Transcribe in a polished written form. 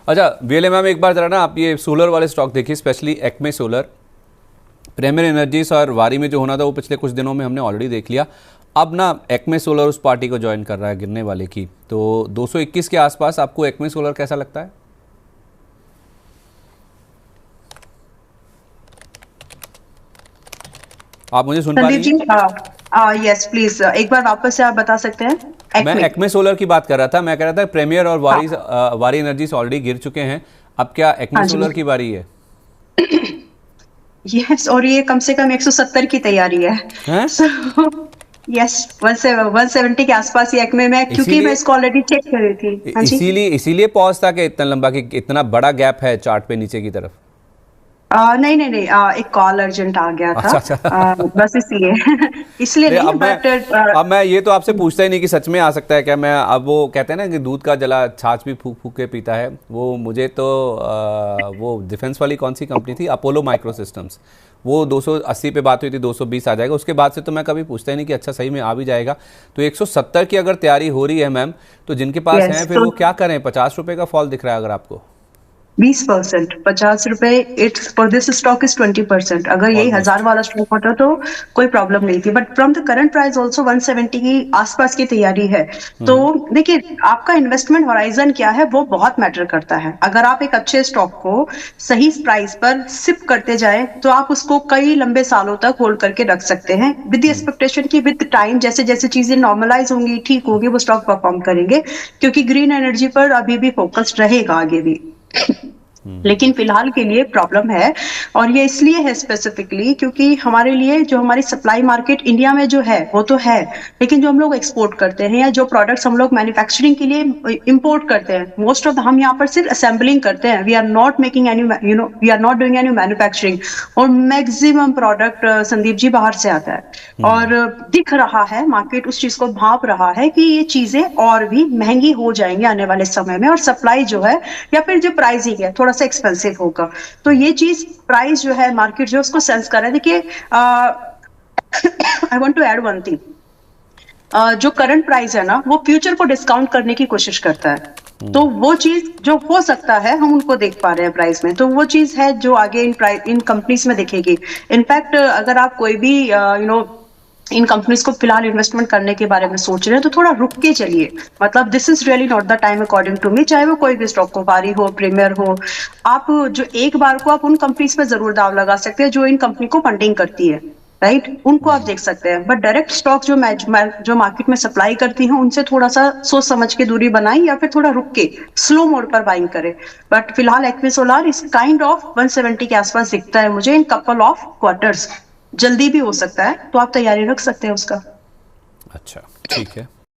अच्छा VLA ma'am, एक बार जरा ना आप ये सोलर वाले स्टॉक देखिए, specially Acme solar, premier energies और वारी में जो होना था वो पिछले कुछ दिनों में हमने ऑलरेडी देख लिया। अब ना एक्मे सोलर उस पार्टी को ज्वाइन कर रहा है गिरने वाले की, तो 221 के आसपास आपको एक्मे सोलर कैसा लगता है? आप मुझे सुन पा रही संदीप हैं? जी, यस प्लीज, एक बार वापस से आप बता सकते हैं? मैं एक्मे। एक्मे सोलर की बात कर रहा था, मैं कह रहा था प्रीमियर और हाँ। वारी एनर्जीज ऑलरेडी गिर चुके हैं, अब क्या एक्मे हाँ जी। सोलर की बारी है? यस, और ये कम से कम 170 की तैयारी है। हैं? सो यस, 170 के आसपास ये एक्मे में, क्योंकि मैं इसीलिए इसको ऑलरेडी चेक कर रही थी। हाँ जी। इसीलिए इसीलिए पॉज था कि इतना लंबा, कि इतना बड़ा गैप है चार्ट पे नीचे की तरफ। नहीं नहीं नहीं, एक कॉल अर्जेंट आ गया था। अच्छा अच्छा। बस इसलिए इसलिए नहीं, नहीं, बट अब मैं ये तो आपसे पूछता ही नहीं कि सच में आ सकता है क्या। मैं अब वो कहते हैं ना कि दूध का जला छाछ भी फूक फूक के पीता है, वो मुझे तो वो डिफेंस वाली कौन सी कंपनी थी, अपोलो माइक्रो सिस्टम्स, वो 280 पे बात हुई थी, 220 आ जाएगा, उसके बाद से तो मैं कभी पूछता ही नहीं कि अच्छा सही में आ भी जाएगा। तो 170 की अगर तैयारी हो रही है मैम, तो जिनके पास यस, हैं फिर तो वो क्या करें? 50 रुपए का फॉल दिख रहा है अगर आपको। 20%, 50 रुपए, it's for this stock is 20%। अगर यही ऑलमोस्ट। 1000 वाला स्टॉक होता तो कोई प्रॉब्लम नहीं थी, but from the current price also 170 की आसपास की तैयारी है। तो देखिए, आपका इन्वेस्टमेंट होराइजन क्या है वो बहुत मैटर करता है। अगर आप एक अच्छे स्टॉक को सही प्राइस पर सिप करते जाए तो आप उसको कई लंबे सालों तक होल्ड करके रख सकते हैं, विद द एक्सपेक्टेशन की विद टाइम जैसे जैसे चीजें नॉर्मलाइज होंगी, ठीक होगी, वो स्टॉक परफॉर्म करेंगे, क्योंकि ग्रीन एनर्जी पर अभी भी फोकस्ड रहेगा आगे भी। लेकिन फिलहाल के लिए प्रॉब्लम है, और ये इसलिए है स्पेसिफिकली क्योंकि हमारे लिए जो हमारी सप्लाई मार्केट इंडिया में जो है वो तो है, लेकिन जो हम लोग एक्सपोर्ट करते हैं या जो प्रोडक्ट्स हम लोग मैन्युफैक्चरिंग के लिए इंपोर्ट करते हैं, मोस्ट ऑफ हम यहाँ पर सिर्फ असेंबलिंग करते हैं। We are not making any, we are not doing any manufacturing, और मैक्सिमम प्रोडक्ट संदीप जी बाहर से आता है। और दिख रहा है, मार्केट उस चीज को भांप रहा है कि ये चीजें और भी महंगी हो जाएंगी आने वाले समय में, और सप्लाई जो है या फिर जो प्राइसिंग है थोड़ा सा एक्सपेंसिव होगा। तो ये चीज प्राइस जो है, मार्केट जो है उसको सेंस कर रहा है। देखिए, I want to add one thing, जो करंट प्राइस है ना वो फ्यूचर को डिस्काउंट करने की कोशिश करता है। तो वो चीज जो हो सकता है हम उनको देख पा रहे हैं प्राइस में, तो वो चीज है जो आगे इन कंपनीज में दिखेगी। इनफैक्ट अगर आप कोई भी इन कंपनीज को फिलहाल इन्वेस्टमेंट करने के बारे में सोच रहे हैं तो थोड़ा रुक के चलिए। मतलब this is really not the time according to me, चाहे वो कोई भी स्टॉक हो, वारी हो, प्रीमियर हो। आप जो एक बार को आप उन कंपनीज पे जरूर दाव लगा सकते हैं जो इन कंपनी को फंडिंग करती है, राइट, उनको आप देख सकते हैं। बट डायरेक्ट स्टॉक जो मार्केट में सप्लाई करती हैं उनसे थोड़ा सा सोच समझ के दूरी बनाई, या फिर थोड़ा रुक के स्लो मोड पर बाइंग करें। बट फिलहाल एक्मे सोलर इस काइंड ऑफ 170 के आसपास दिखता है मुझे इन कपल ऑफ क्वार्टर्स। जल्दी भी हो सकता है, तो आप तैयारी रख सकते हैं उसका। अच्छा ठीक है।